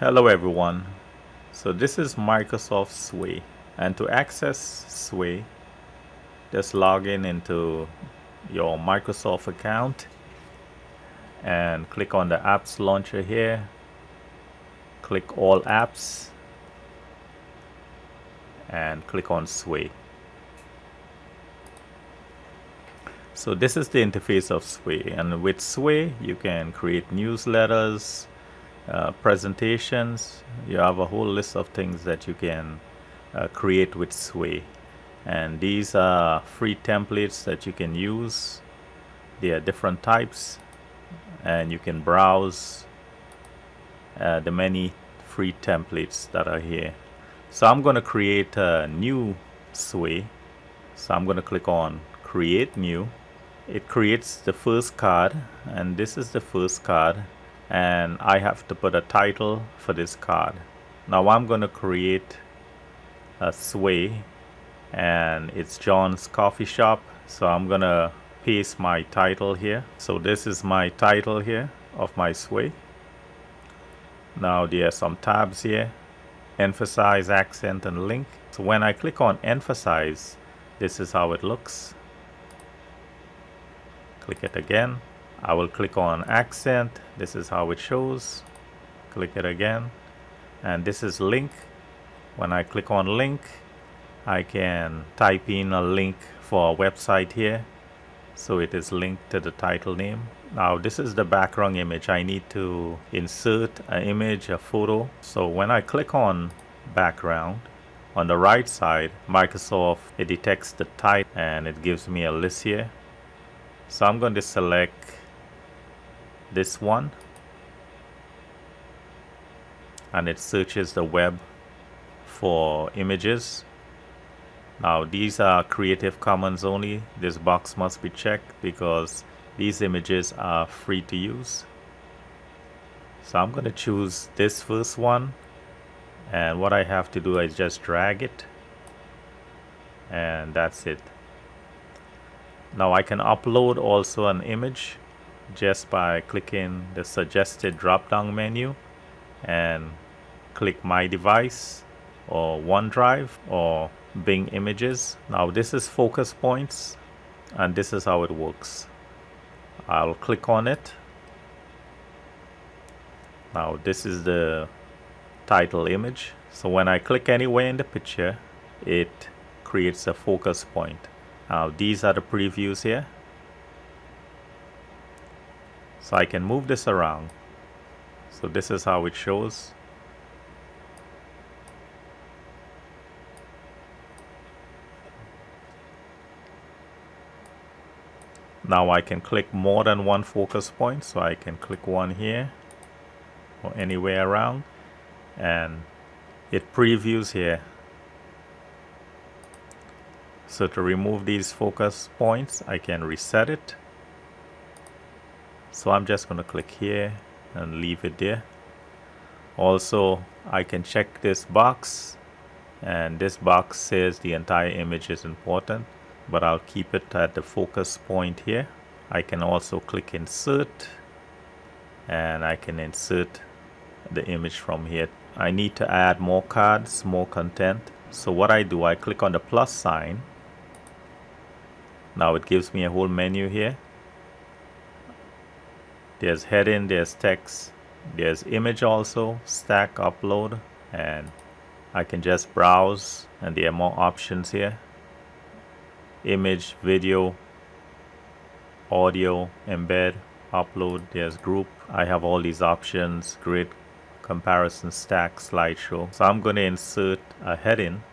Hello everyone. So this is Microsoft Sway, and to access Sway, just log in into your Microsoft account and click on the apps launcher here. Click all apps and click on Sway. So this is the interface of Sway, and with Sway you can create newsletters, presentations. You have a whole list of things that you can create with Sway, and these are free templates that you can use. There are different types, and you can browse the many free templates that are here. So I'm going to create a new Sway. So I'm going to click on create new. It creates the first card, and this is the first card, and I have to put a title for this card. Now I'm going to create a Sway, and it's John's Coffee Shop. So I'm going to paste my title here. So this is my title here of my Sway. Now there are some tabs here: emphasize, accent, and link. So when I click on emphasize, this is how it looks. Click it again. I will click on accent. This is how it shows. Click it again. And this is link. When I click on link, I can type in a link for a website here. So it is linked to the title name. Now this is the background image. I need to insert an image, a photo. So when I click on background, on the right side, Microsoft, it detects the type and it gives me a list here. So I'm going to select this one, and it searches the web for images. Now these are Creative Commons only. This box must be checked because these images are free to use. So I'm going to choose this first one, and what I have to do is just drag it, and that's it. Now I can upload also an image just by clicking the suggested drop-down menu and click My Device or OneDrive or Bing Images. Now this is focus points, and this is how it works. I'll click on it. Now this is the title image. So when I click anywhere in the picture, it creates a focus point. Now these are the previews here. So I can move this around. So this is how it shows. Now I can click more than one focus point. So I can click one here or anywhere around, and it previews here. So to remove these focus points, I can reset it. So I'm just going to click here and leave it there. Also, I can check this box, and this box says the entire image is important, but I'll keep it at the focus point here. I can also click insert, and I can insert the image from here. I need to add more cards, more content. So what I do, I click on the plus sign. Now it gives me a whole menu here. There's heading, there's text, there's image also, stack, upload, and I can just browse, and there are more options here. Image, video, audio, embed, upload, there's group. I have all these options: grid, comparison, stack, slideshow. So I'm going to insert a heading.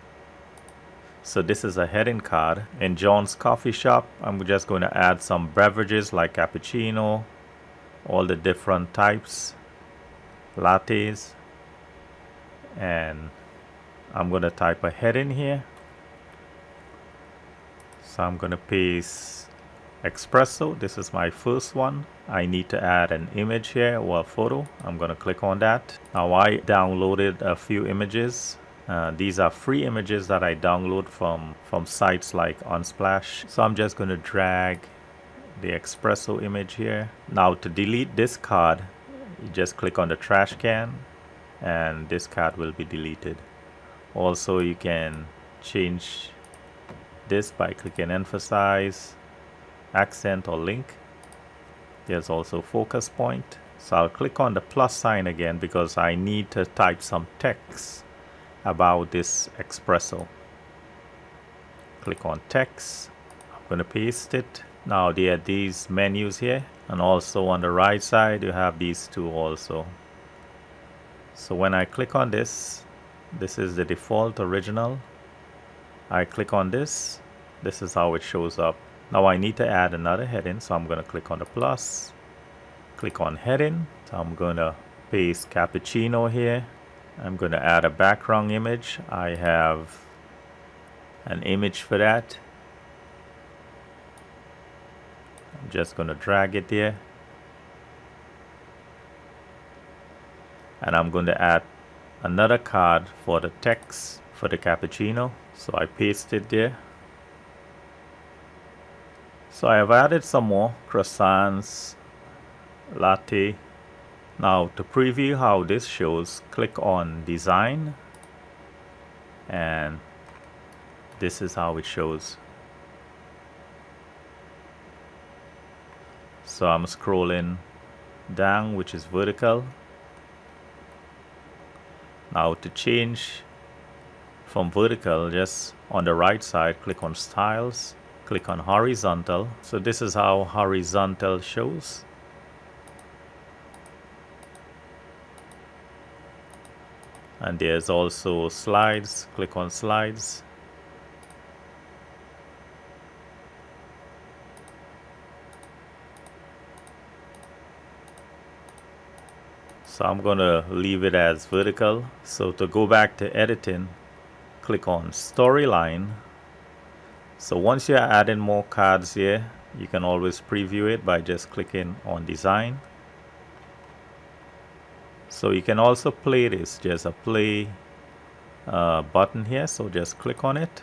So this is a heading card. In John's Coffee Shop, I'm just going to add some beverages like cappuccino, all the different types, lattes, and I'm going to type a heading here. So I'm going to paste espresso. This is my first one. I need to add an image here or a photo. I'm going to click on that. Now I downloaded a few images. These are free images that I download from sites like Unsplash. So I'm just going to drag the espresso image here. Now to delete this card, you just click on the trash can and this card will be deleted. Also, you can change this by clicking emphasize, accent, or link. There's also focus point. So I'll click on the plus sign again because I need to type some text about this espresso. Click on text. I'm going to paste it. Now there are these menus here, and also on the right side you have these two also. So when I click on this, this is the default original. I click on this, this is how it shows up. Now I need to add another heading, so I'm going to click on the plus, click on heading. So I'm going to paste cappuccino here. I'm going to add a background image. I have an image for that. I'm just going to drag it there. And I'm going to add another card for the text for the cappuccino. So I paste it there. So I have added some more croissants, latte. Now to preview how this shows, click on design, and this is how it shows. So I'm scrolling down, which is vertical. Now to change from vertical, just on the right side, click on styles, click on horizontal. So this is how horizontal shows. And there's also slides, click on slides. So I'm going to leave it as vertical. So to go back to editing, click on storyline. So once you're adding more cards here, you can always preview it by just clicking on design. So you can also play this. There's a play button here, so just click on it.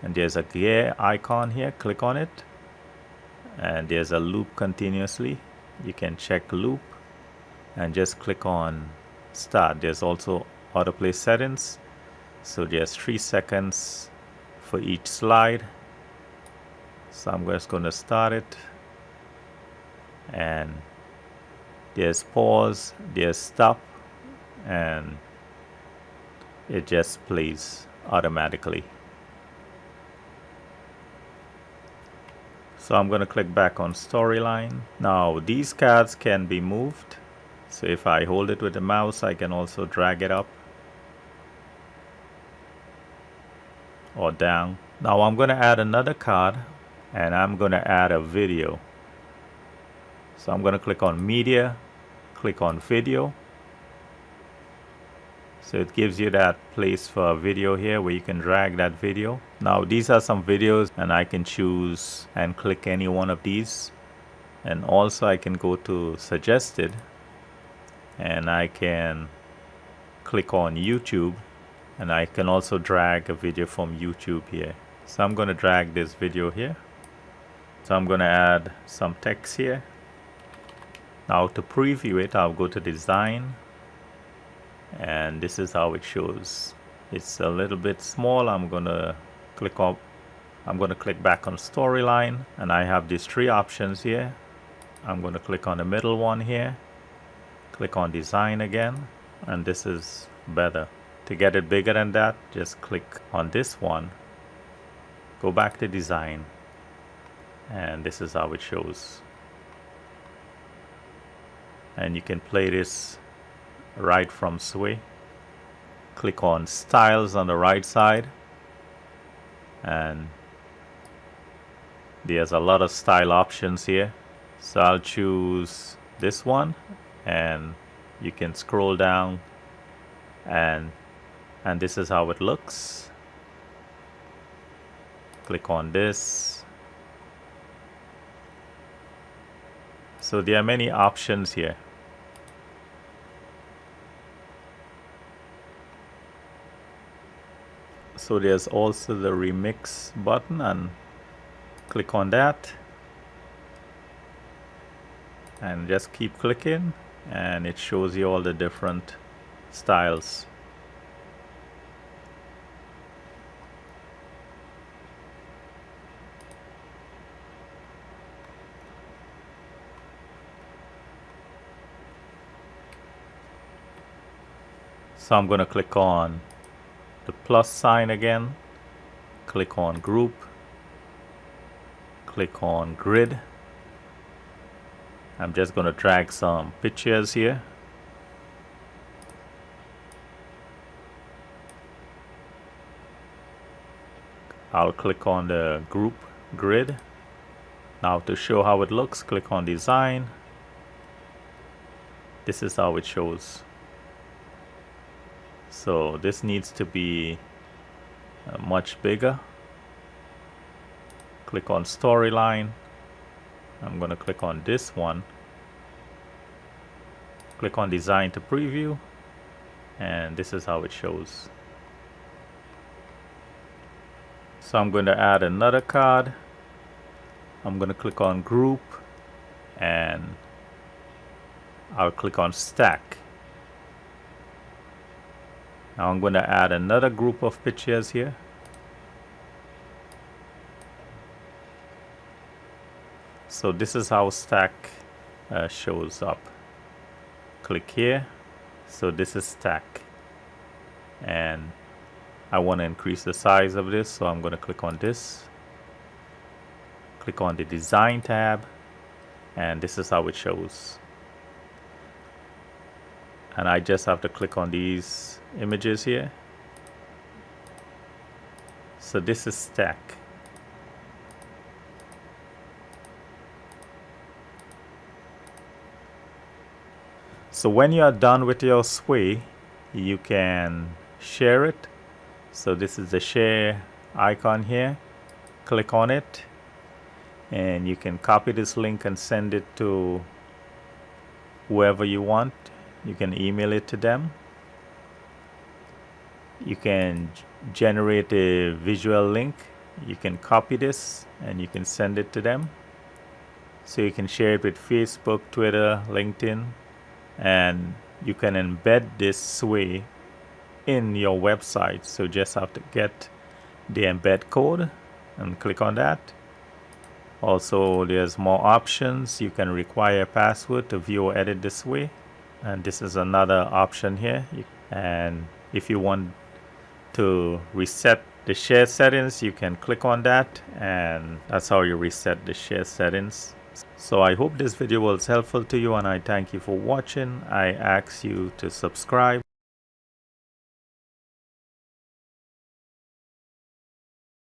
And there's a gear icon here, click on it. And there's a loop continuously. You can check loop and just click on start. There's also autoplay settings. So there's 3 seconds for each slide. So I'm just going to start it. And there's pause, there's stop, and it just plays automatically. So I'm going to click back on storyline. Now these cards can be moved. So if I hold it with the mouse, I can also drag it up or down. Now I'm going to add another card, and I'm going to add a video. So I'm going to click on media, click on video. So it gives you that place for a video here where you can drag that video. Now these are some videos, and I can choose and click any one of these. And also I can go to suggested, and I can click on YouTube, and I can also drag a video from YouTube here. So I'm going to drag this video here. So I'm going to add some text here. Now to preview it, I'll go to design, and this is how it shows. It's a little bit small. I'm going to click back on storyline, and I have these 3 options here. I'm going to click on the middle one here, click on design again, and this is better. To get it bigger than that, just click on this one, go back to design, and this is how it shows. And you can play this right from Sway. Click on styles on the right side, and there's a lot of style options here. So I'll choose this one, and you can scroll down, and this is how it looks. Click on this. So there are many options here. So there's also the remix button, and click on that, and just keep clicking, and it shows you all the different styles. So I'm going to click on the plus sign again, click on group, click on grid. I'm just going to drag some pictures here. I'll click on the group grid. Now to show how it looks, click on design. This is how it shows. So this needs to be much bigger. Click on storyline. I'm going to click on this one. Click on design to preview, and this is how it shows. So I'm going to add another card. I'm going to click on group, and I'll click on stack. Now I'm going to add another group of pictures here. So this is how stack shows up. Click here. So this is stack, and I want to increase the size of this, so I'm going to click on this. Click on the design tab, and this is how it shows. And I just have to click on these images here. So this is stack. So when you are done with your sway, you can share it. So this is the share icon here. Click on it, and you can copy this link and send it to whoever you want. You can email it to them. You can generate a visual link. You can copy this and you can send it to them. So you can share it with Facebook, Twitter, LinkedIn, and you can embed this sway in your website. So just have to get the embed code and click on that. Also, there's more options. You can require a password to view or edit this way, and this is another option here. And if you want to reset the share settings, you can click on that, and that's how you reset the share settings. So I hope this video was helpful to you, and I thank you for watching. I ask you to subscribe.